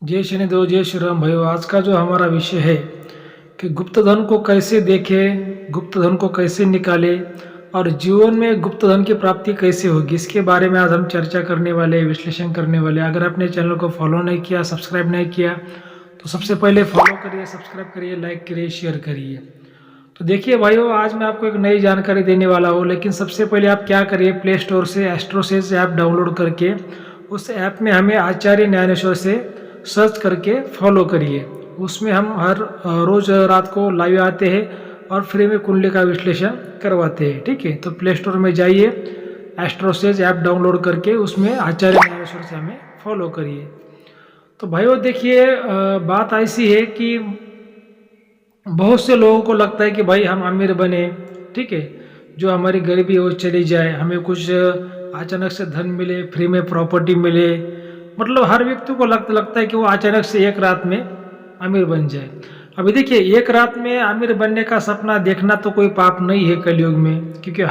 जय शनिदेव जय श्री राम भाइयों। आज का जो हमारा विषय है कि गुप्त धन को कैसे देखें, गुप्त धन को कैसे निकालें और जीवन में गुप्त धन की प्राप्ति कैसे होगी, इसके बारे में आज हम चर्चा करने वाले, विश्लेषण करने वाले। अगर आपने चैनल को फॉलो नहीं किया, सब्सक्राइब नहीं किया तो सबसे पहले फॉलो करिए, सब्सक्राइब करिए, लाइक करिए, शेयर करिए। तो देखिए भाइयों, आज मैं आपको एक नई जानकारी देने वाला हूँ, लेकिन सबसे पहले आप क्या करिए, प्ले स्टोर से एस्ट्रोसेज ऐप डाउनलोड करके उस ऐप में हमें आचार्य ज्ञानेश्वर से सर्च करके फॉलो करिए। उसमें हम हर रोज़ रात को लाइव आते हैं और फ्री में कुंडली का विश्लेषण करवाते हैं। ठीक है, तो प्ले स्टोर में जाइए, एस्ट्रोसेज ऐप डाउनलोड करके उसमें आचार्य ज्ञानेश्वर से हमें फॉलो करिए। तो भाइयों देखिए, बात ऐसी है कि बहुत से लोगों को लगता है कि भाई हम अमीर बने, ठीक है, जो हमारी गरीबी है वो चली जाए, हमें कुछ अचानक से धन मिले, फ्री में प्रॉपर्टी मिले। मतलब हर व्यक्ति को लगता है कि वो अचानक से एक रात में अमीर बन जाए। अभी देखिए, एक रात में अमीर बनने का सपना देखना तो कोई पाप नहीं है कलयुग में, क्योंकि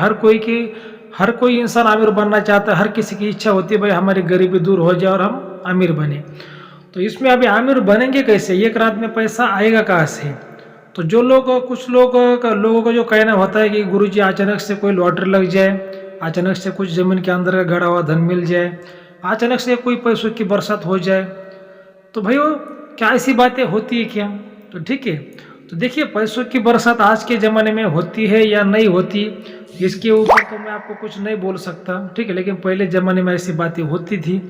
हर कोई इंसान अमीर बनना चाहता है। हर किसी की इच्छा होती है भाई हमारी गरीबी दूर हो जाए और हम अमीर बने। तो इसमें अभी अमीर बनेंगे कैसे, एक रात में पैसा आएगा कहाँ से? तो जो लोग, कुछ लोगों का जो कहना होता है कि गुरुजी अचानक से कोई लॉटरी लग जाए, अचानक से कुछ जमीन के अंदर गड़ा हुआ धन मिल जाए, अचानक से कोई पैसों की बरसात हो जाए। तो भाई वो क्या ऐसी बातें होती है क्या? तो ठीक है, तो देखिए पैसों की बरसात आज के ज़माने में होती है या नहीं होती, इसके ऊपर तो मैं आपको कुछ नहीं बोल सकता। ठीक है, लेकिन पहले ज़माने में ऐसी बातें होती थी।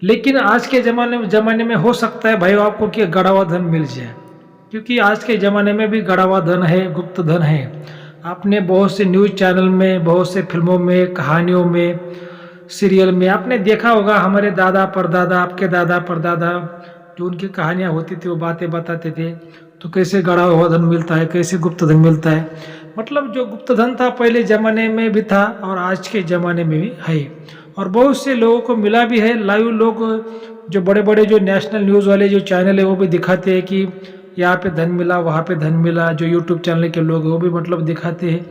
लेकिन आज के ज़माने में हो सकता है भाई आपको कि गड़ा हुआ धन मिल जाए, क्योंकि आज के ज़माने में भी गड़ा हुआ धन है, गुप्त धन है। आपने बहुत से न्यूज़ चैनल में, बहुत से फिल्मों में, कहानियों में, सीरियल में आपने देखा होगा। हमारे दादा परदादा, आपके दादा परदादा, जो उनकी कहानियाँ होती थी वो बातें बताते थे। तो कैसे गड़ा हुआ धन मिलता है, कैसे गुप्त धन मिलता है। मतलब जो गुप्त धन था पहले ज़माने में भी था और आज के ज़माने में भी है, और बहुत से लोगों को मिला भी है। लाइव लोग, जो बड़े बड़े जो नेशनल न्यूज़ वाले जो चैनल है वो भी दिखाते हैं कि यहाँ पे धन मिला, वहाँ पे धन मिला। जो यूट्यूब चैनल के लोग हैं वो भी मतलब दिखाते हैं।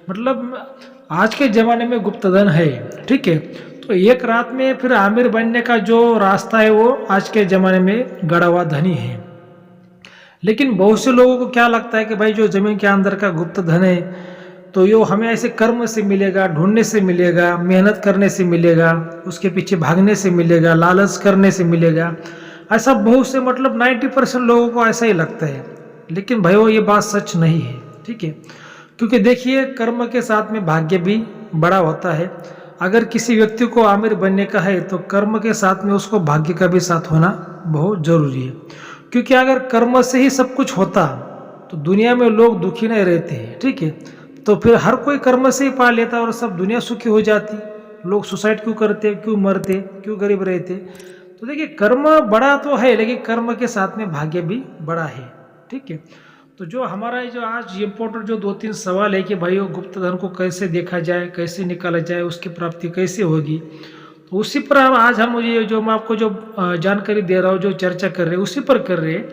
मतलब आज के ज़माने में गुप्त धन है। ठीक है, तो एक रात में फिर आमिर बनने का जो रास्ता है वो आज के ज़माने में गड़ा हुआ धन ही है। लेकिन बहुत से लोगों को क्या लगता है कि भाई जो ज़मीन के अंदर का गुप्त धन है तो ये हमें ऐसे कर्म से मिलेगा, ढूंढने से मिलेगा, मेहनत करने से मिलेगा, उसके पीछे भागने से मिलेगा, लालच करने से मिलेगा। ऐसा बहुत से, मतलब 90% लोगों को ऐसा ही लगता है। लेकिन भाई वो ये बात सच नहीं है। ठीक है, क्योंकि देखिए कर्म के साथ में भाग्य भी बड़ा होता है। अगर किसी व्यक्ति को आमिर बनने का है तो कर्म के साथ में उसको भाग्य का भी साथ होना बहुत जरूरी है। क्योंकि अगर कर्म से ही सब कुछ होता तो दुनिया में लोग दुखी नहीं रहते हैं। ठीक है, तो फिर हर कोई कर्म से ही पा लेता और सब दुनिया सुखी हो जाती। लोग सुसाइड क्यों करते, क्यों मरते, क्यों गरीब रहते? तो देखिए कर्म बड़ा तो है, लेकिन कर्म के साथ में भाग्य भी बड़ा है। ठीक है, तो जो हमारा जो आज इम्पोर्टेंट जो 2-3 सवाल है कि भाई वो गुप्त धन को कैसे देखा जाए, कैसे निकाला जाए, उसकी प्राप्ति कैसे होगी, तो उसी पर आज हम ये जो मैं आपको जो जानकारी दे रहा हूँ, जो चर्चा कर रहे हैं उसी पर कर रहे हैं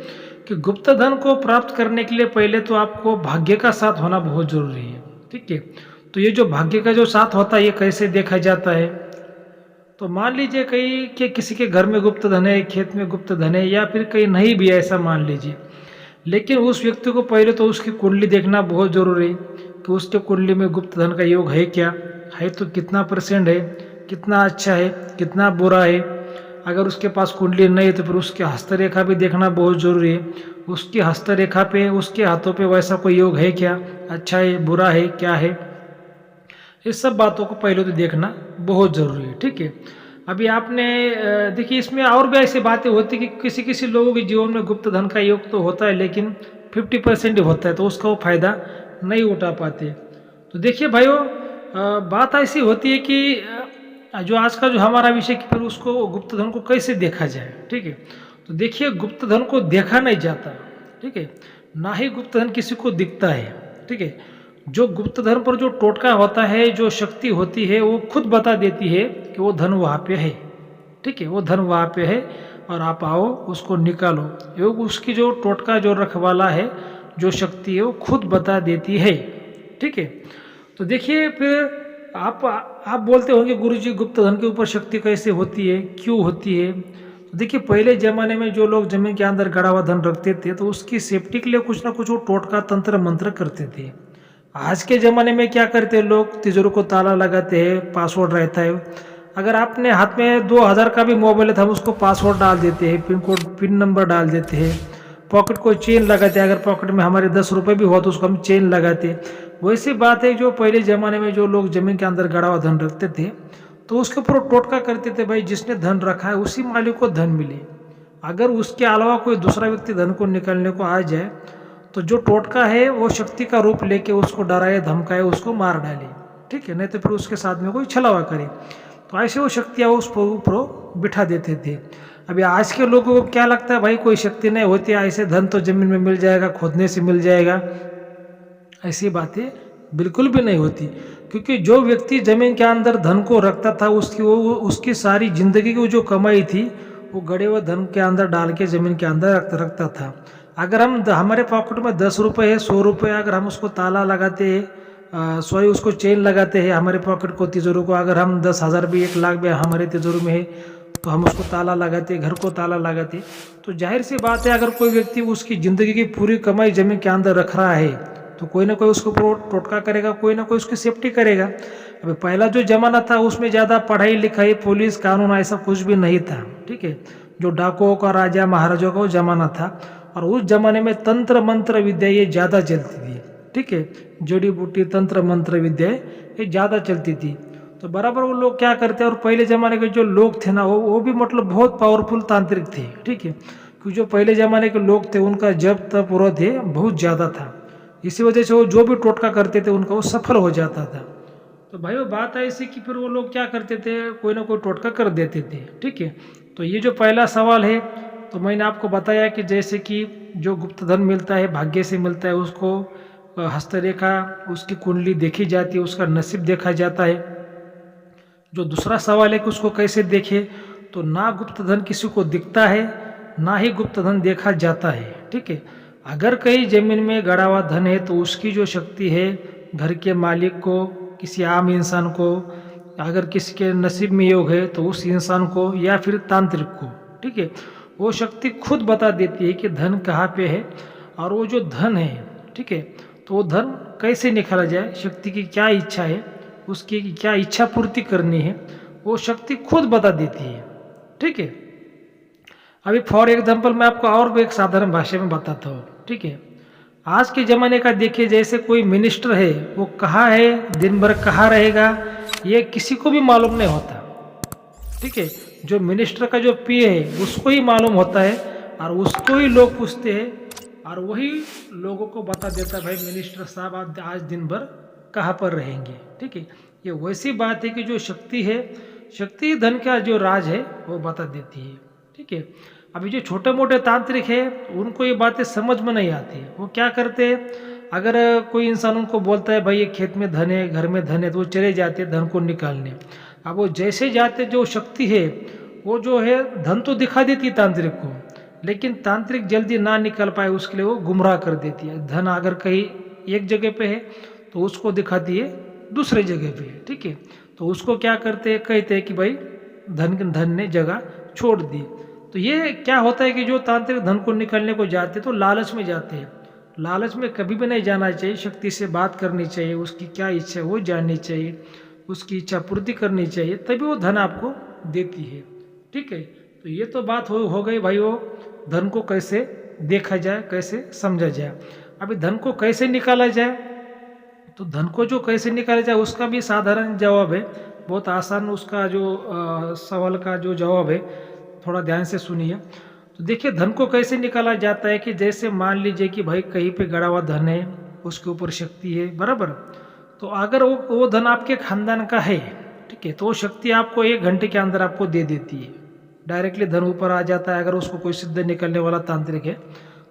कि गुप्त धन को प्राप्त करने के लिए पहले तो आपको भाग्य का साथ होना बहुत जरूरी है। ठीक है, तो ये जो भाग्य का जो साथ होता है ये कैसे देखा जाता है? तो मान लीजिए कहीं कि किसी के घर में गुप्त धन है, खेत में गुप्त धन है, या फिर कहीं नहीं भी है, ऐसा मान लीजिए। लेकिन उस व्यक्ति को पहले तो उसकी कुंडली देखना बहुत जरूरी है कि उसके कुंडली में गुप्त धन का योग है क्या, है तो कितना परसेंट है, कितना अच्छा है, कितना बुरा है। अगर उसके पास कुंडली नहीं है तो फिर उसकी हस्तरेखा भी देखना बहुत जरूरी है। उसकी हस्तरेखा पे, उसके हाथों पे वैसा कोई योग है क्या, अच्छा है, बुरा है, क्या है, इस सब बातों को पहले तो देखना बहुत जरूरी है। ठीक है, अभी आपने देखिए इसमें और भी ऐसी बातें होती कि किसी किसी लोगों के जीवन में गुप्त धन का योग तो होता है लेकिन 50% ही होता है, तो उसका वो फायदा नहीं उठा पाते। तो देखिए भाइयों, बात ऐसी होती है कि जो आज का जो हमारा विषय कि फिर उसको गुप्त धन को कैसे देखा जाए। ठीक है, तो देखिए गुप्त धन को देखा नहीं जाता। ठीक है, ना ही गुप्त धन किसी को दिखता है। ठीक है, जो गुप्त धन पर जो टोटका होता है, जो शक्ति होती है, वो खुद बता देती है कि वो धन वहाँ पे है। ठीक है, वो धन वहाँ पे है और आप आओ उसको निकालो। योग उसकी जो टोटका जो रखवाला है, जो शक्ति है, वो खुद बता देती है। ठीक है, तो देखिए फिर आप बोलते होंगे गुरुजी गुप्त धन के ऊपर शक्ति कैसे होती है, क्यों होती है? तो देखिए पहले ज़माने में जो लोग ज़मीन के अंदर गड़ा हुआ धन रखते थे तो उसकी सेफ्टी के लिए कुछ ना कुछ वो टोटका तंत्र मंत्र करते थे। आज के ज़माने में क्या करते हैं लोग, तिजोरी को ताला लगाते हैं, पासवर्ड रहता है। अगर आपने हाथ में 2000 का भी मोबाइल है तो हम उसको पासवर्ड डाल देते हैं, पिन कोड पिन नंबर डाल देते हैं, पॉकेट को चेन लगाते हैं। अगर पॉकेट में हमारे 10 रुपये भी हो तो उसको हम चेन लगाते हैं। वैसी बात है जो पहले ज़माने में जो लोग ज़मीन के अंदर गड़ा हुआ धन रखते थे तो उसके ऊपर टोटका करते थे, भाई जिसने धन रखा है उसी मालिक को धन मिले। अगर उसके अलावा कोई दूसरा व्यक्ति धन को निकालने को आ जाए तो जो टोटका है वो शक्ति का रूप लेके उसको डराए धमकाए, उसको मार डाले, ठीक है, नहीं तो फिर उसके साथ में कोई छलावा करे। तो ऐसे वो शक्तियाँ उस पर ऊपर बिठा देते थे। अभी आज के लोगों को क्या लगता है, भाई कोई शक्ति नहीं होती, ऐसे धन तो जमीन में मिल जाएगा, खोदने से मिल जाएगा। ऐसी बातें बिल्कुल भी नहीं होती, क्योंकि जो व्यक्ति जमीन के अंदर धन को रखता था उसकी सारी जिंदगी की जो कमाई थी वो गड़े हुए धन के अंदर डाल के जमीन के अंदर रखता था। अगर हम हमारे पॉकेट में 10 रुपये है, 100 रुपये, अगर हम उसको ताला लगाते हैं, सॉरी उसको चेन लगाते हैं हमारे पॉकेट को, तिजोरी को, अगर हम 10,000 भी 1 लाख भी हमारे तिजोरी में है तो हम उसको ताला लगाते, घर को ताला लगाते। तो जाहिर सी बात है अगर कोई व्यक्ति उसकी ज़िंदगी की पूरी कमाई जमीन के अंदर रख रहा है तो कोई ना कोई उसको टोटका करेगा, कोई ना कोई उसकी सेफ्टी करेगा। अभी पहला जो जमाना था उसमें ज़्यादा पढ़ाई लिखाई पुलिस कानून ऐसा कुछ भी नहीं था, ठीक है। जो डाकुओं का राजा महाराजाओं का वो जमाना था और उस जमाने में तंत्र मंत्र विद्या ये ज़्यादा चलती थी, ठीक है। जड़ी बूटी तंत्र मंत्र विद्या ये ज़्यादा चलती थी। तो बराबर वो लोग क्या करते हैं, और पहले ज़माने के जो लोग थे ना वो भी मतलब बहुत पावरफुल तांत्रिक थे, ठीक है। क्योंकि जो पहले ज़माने के लोग थे उनका जप तप और थे बहुत ज़्यादा था, इसी वजह से वो जो भी टोटका करते थे उनका वो सफल हो जाता था। तो भाई वो बात ऐसी कि फिर वो लोग क्या करते थे, कोई ना कोई टोटका कर देते थे, ठीक है। तो ये जो पहला सवाल है तो मैंने आपको बताया कि जैसे कि जो गुप्त धन मिलता है भाग्य से मिलता है, उसको हस्तरेखा उसकी कुंडली देखी जाती है, उसका नसीब देखा जाता है। जो दूसरा सवाल है कि उसको कैसे देखे, तो ना गुप्त धन किसी को दिखता है ना ही गुप्त धन देखा जाता है, ठीक है। अगर कहीं जमीन में गड़ा हुआ धन है तो उसकी जो शक्ति है घर के मालिक को, किसी आम इंसान को, अगर किसी के नसीब में योग है तो उस इंसान को या फिर तांत्रिक को, ठीक है, वो शक्ति खुद बता देती है कि धन कहाँ पे है और वो जो धन है, ठीक है, तो वो धन कैसे निकाला जाए, शक्ति की क्या इच्छा है, उसकी क्या इच्छा पूर्ति करनी है, वो शक्ति खुद बता देती है, ठीक है। अभी फॉर एग्जाम्पल मैं आपको और भी एक साधारण भाषा में बताता हूँ, ठीक है। आज के ज़माने का देखिए, जैसे कोई मिनिस्टर है वो कहाँ है, दिन भर कहाँ रहेगा, ये किसी को भी मालूम नहीं होता, ठीक है। जो मिनिस्टर का जो पीए है उसको ही मालूम होता है और उसको ही लोग पूछते हैं और वही लोगों को बता देता है, भाई मिनिस्टर साहब आप आज दिन भर कहाँ पर रहेंगे, ठीक है। ये वैसी बात है कि जो शक्ति है, शक्ति धन का जो राज है वो बता देती है, ठीक है। अभी जो छोटे मोटे तांत्रिक है उनको ये बातें समझ में नहीं आती। वो क्या करते हैं, अगर कोई इंसान उनको बोलता है भाई ये खेत में धन है, घर में धन है, तो वो चले जाते हैं धन को निकालने। अब वो जैसे जाते, जो शक्ति है वो जो है धन तो दिखा देती है तांत्रिक को, लेकिन तांत्रिक जल्दी ना निकल पाए उसके लिए वो गुमराह कर देती है। धन अगर कहीं एक जगह पे है तो उसको दिखाती है दूसरे जगह पे, ठीक है। तो उसको क्या करते हैं, कहते हैं कि भाई धन ने जगह छोड़ दी। तो ये क्या होता है कि जो तांत्रिक धन को निकालने को जाते तो लालच में जाते हैं। लालच में कभी भी नहीं जाना चाहिए, शक्ति से बात करनी चाहिए, उसकी क्या इच्छा है वो जाननी चाहिए, उसकी इच्छा पूर्ति करनी चाहिए, तभी वो धन आपको देती है, ठीक है। तो ये तो बात हो गई भाई, वो धन को कैसे देखा जाए, कैसे समझा जाए। अभी धन को कैसे निकाला जाए, तो धन को जो कैसे निकाला जाए उसका भी साधारण जवाब है, बहुत आसान उसका जो सवाल का जो जवाब है, थोड़ा ध्यान से सुनिए। तो देखिए धन को कैसे निकाला जाता है कि जैसे मान लीजिए कि भाई कहीं पे गड़ा हुआ धन है, उसके ऊपर शक्ति है, बराबर। तो अगर वो धन आपके खानदान का है, ठीक है, तो वो शक्ति आपको 1 घंटे के अंदर आपको दे देती है, डायरेक्टली धन ऊपर आ जाता है। अगर उसको कोई सिद्ध निकलने वाला तांत्रिक है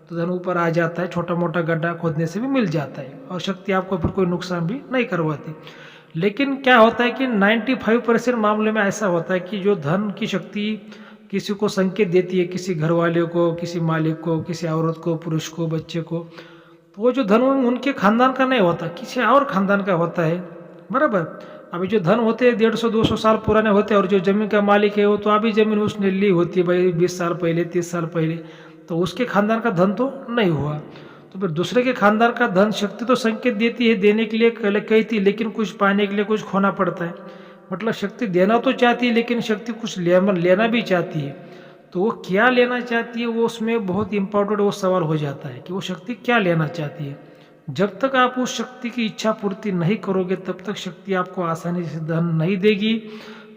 तो धन ऊपर आ जाता है, छोटा मोटा गड्ढा खोदने से भी मिल जाता है और शक्ति आपको फिर कोई नुकसान भी नहीं करवाती। लेकिन क्या होता है कि 95% मामले में ऐसा होता है कि जो धन की शक्ति किसी को संकेत देती है, किसी घर वाले को, किसी मालिक को, किसी औरत को, पुरुष को, बच्चे को, तो वो जो धन उनके खानदान का नहीं होता, किसी और खानदान का होता है, बराबर। अभी जो धन होते हैं 150-200 साल पुराने होते हैं, और जो जमीन का मालिक है वो तो अभी जमीन उसने ली होती है भाई 20 साल पहले, 30 साल पहले, तो उसके खानदान का धन तो नहीं हुआ। तो फिर दूसरे के खानदान का धन, शक्ति तो संकेत देती है, देने के लिए कहती, लेकिन कुछ पाने के लिए कुछ खोना पड़ता है। मतलब शक्ति देना तो चाहती है, लेकिन शक्ति कुछ लेना भी चाहती है। तो वो क्या लेना चाहती है, वो उसमें बहुत इंपॉर्टेंट वो सवाल हो जाता है कि वो शक्ति क्या लेना चाहती है। जब तक आप उस शक्ति की इच्छा पूर्ति नहीं करोगे, तब तक शक्ति आपको आसानी से धन नहीं देगी।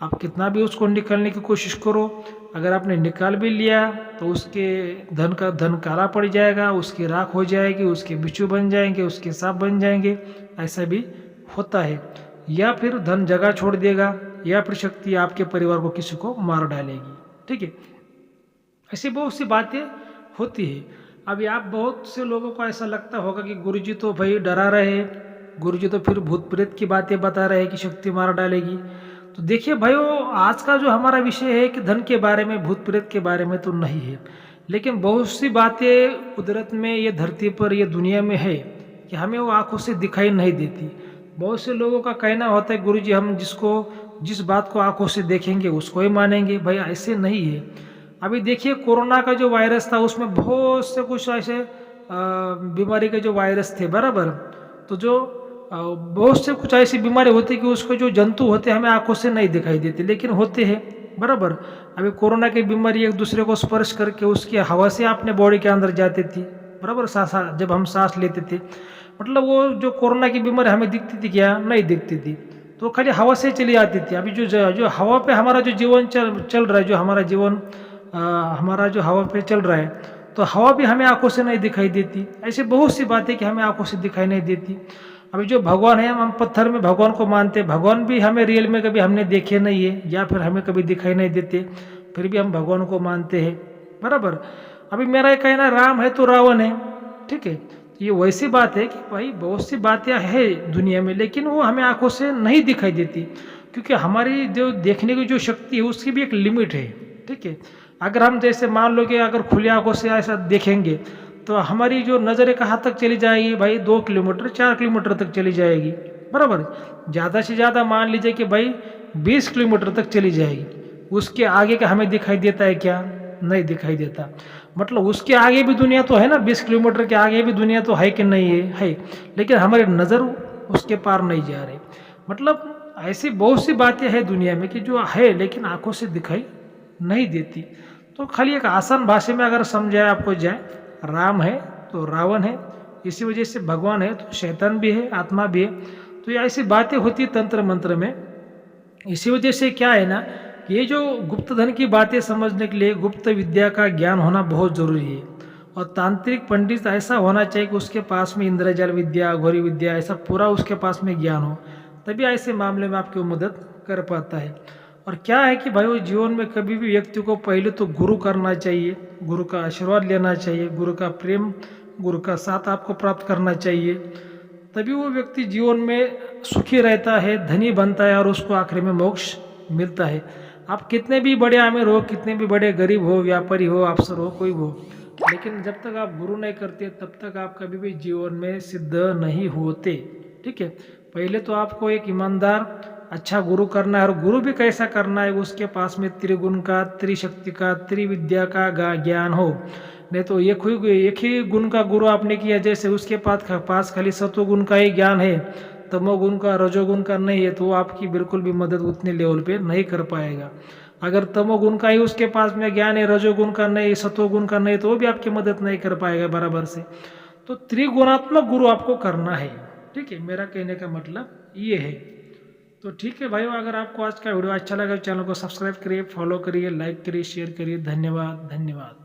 आप कितना भी उसको निकालने की कोशिश करो, अगर आपने निकाल भी लिया तो उसके धन काला पड़ जाएगा, उसकी राख हो जाएगी, उसके बिच्छू बन जाएंगे, उसके सांप बन जाएंगे। ऐसा भी होता है। या फिर धन जगह छोड़ देगा, या फिर शक्ति आपके परिवार को किसी को मार डालेगी। ठीक है, ऐसी बहुत सी बातें होती है। अभी आप बहुत से लोगों को ऐसा लगता होगा कि गुरुजी तो भाई डरा रहे, गुरुजी तो फिर भूत प्रेत की बातें बता रहे हैं कि शक्ति मार डालेगी। तो देखिए भाइयों, आज का जो हमारा विषय है कि धन के बारे में, भूत प्रेत के बारे में तो नहीं है, लेकिन बहुत सी बातें कुदरत में, ये धरती पर, ये दुनिया में है कि हमें वो आंखों से दिखाई नहीं देती। बहुत से लोगों का कहना होता है गुरुजी हम जिस बात को आंखों से देखेंगे उसको ही मानेंगे। भाई ऐसे नहीं है। अभी देखिए कोरोना का जो वायरस था, उसमें बहुत से कुछ ऐसे बीमारी के जो वायरस थे, बराबर, तो जो बहुत से कुछ ऐसी बीमारी होती कि उसको जो जंतु होते हमें आंखों से नहीं दिखाई देते, लेकिन होते हैं, बराबर। अभी कोरोना की बीमारी एक दूसरे को स्पर्श करके उसकी हवा से अपने बॉडी के अंदर जाती थी, बराबर, जब हम सांस लेते थे। मतलब वो जो कोरोना की बीमारी हमें दिखती थी क्या? नहीं दिखती थी, तो खाली हवा से चली आती थी। अभी जो हवा पे हमारा जो जीवन चल रहा है, जो हमारा जीवन हमारा जो हवा पे चल रहा है, तो हवा भी हमें आंखों से नहीं दिखाई देती। ऐसे बहुत सी बातें कि हमें आंखों से दिखाई नहीं देती। अभी जो भगवान है, हम पत्थर में भगवान को मानते, भगवान भी हमें रियल में कभी हमने देखे नहीं है, या फिर हमें कभी दिखाई नहीं देते, फिर भी हम भगवान को मानते हैं, बराबर। अभी मेरा ये कहना, राम है तो रावण है, ठीक है। ये वैसी बात है कि भाई बहुत सी बातें है दुनिया में, लेकिन वो हमें आंखों से नहीं दिखाई देती, क्योंकि हमारी जो देखने की जो शक्ति है उसकी भी एक लिमिट है, ठीक है। अगर हम जैसे मान लो कि अगर खुली आंखों से ऐसा देखेंगे तो हमारी जो नज़र कहाँ तक चली जाएगी भाई? 2 किलोमीटर 4 किलोमीटर तक चली जाएगी, बराबर। ज़्यादा से ज़्यादा मान लीजिए कि भाई 20 किलोमीटर तक चली जाएगी। उसके आगे का हमें दिखाई देता है क्या? नहीं दिखाई देता। मतलब उसके आगे भी दुनिया तो है ना, 20 किलोमीटर के आगे भी दुनिया तो है कि नहीं है, लेकिन हमारी नज़र उसके पार नहीं जा रही। मतलब ऐसी बहुत सी बातें हैं दुनिया में कि जो है लेकिन आंखों से दिखाई नहीं देती। तो खाली एक आसान भाषा में अगर समझाए आपको जाए, राम है तो रावण है, इसी वजह से भगवान है तो शैतान भी है, आत्मा भी है। तो ये ऐसी बातें होती तंत्र मंत्र में। इसी वजह से क्या है ना, ये जो गुप्त धन की बातें समझने के लिए गुप्त विद्या का ज्ञान होना बहुत जरूरी है। और तांत्रिक पंडित ऐसा होना चाहिए कि उसके पास में इंद्रजाल विद्या, घोरी विद्या, ऐसा पूरा उसके पास में ज्ञान हो, तभी ऐसे मामले में आपकी मदद कर पाता है। और क्या है कि भाई वो जीवन में कभी भी व्यक्ति को पहले तो गुरु करना चाहिए, गुरु का आशीर्वाद लेना चाहिए, गुरु का प्रेम, गुरु का साथ आपको प्राप्त करना चाहिए, तभी वो व्यक्ति जीवन में सुखी रहता है, धनी बनता है, और उसको आखिर में मोक्ष मिलता है। आप कितने भी बड़े आमिर हो, कितने भी बड़े गरीब हो, व्यापारी हो, अफसर हो, कोई हो, लेकिन जब तक आप गुरु नहीं करते तब तक आप कभी भी जीवन में सिद्ध नहीं होते, ठीक है। पहले तो आपको एक ईमानदार अच्छा गुरु करना है, और गुरु भी कैसा करना है, उसके पास में त्रिगुण का, त्रिशक्ति का, त्रिविद्या का ज्ञान हो। नहीं तो एक ही गुण का गुरु आपने किया, जैसे उसके पास खाली सत्वगुण का ही ज्ञान है, तमोगुण का, रजोगुण का नहीं है, तो वो आपकी बिल्कुल भी मदद उतने लेवल पे नहीं कर पाएगा। अगर तमोगुण का ही उसके पास में ज्ञान है, रजोगुण का नहीं, सत्वगुण का नहीं, तो वो भी आपकी मदद नहीं कर पाएगा बराबर से। तो त्रिगुणात्मक गुरु आपको करना है, ठीक है। मेरा कहने का मतलब ये है। तो ठीक है भाइयों, अगर आपको आज का वीडियो अच्छा लगा तो चैनल को सब्सक्राइब करिए, फॉलो करिए, लाइक करिए, शेयर करिए। धन्यवाद, धन्यवाद।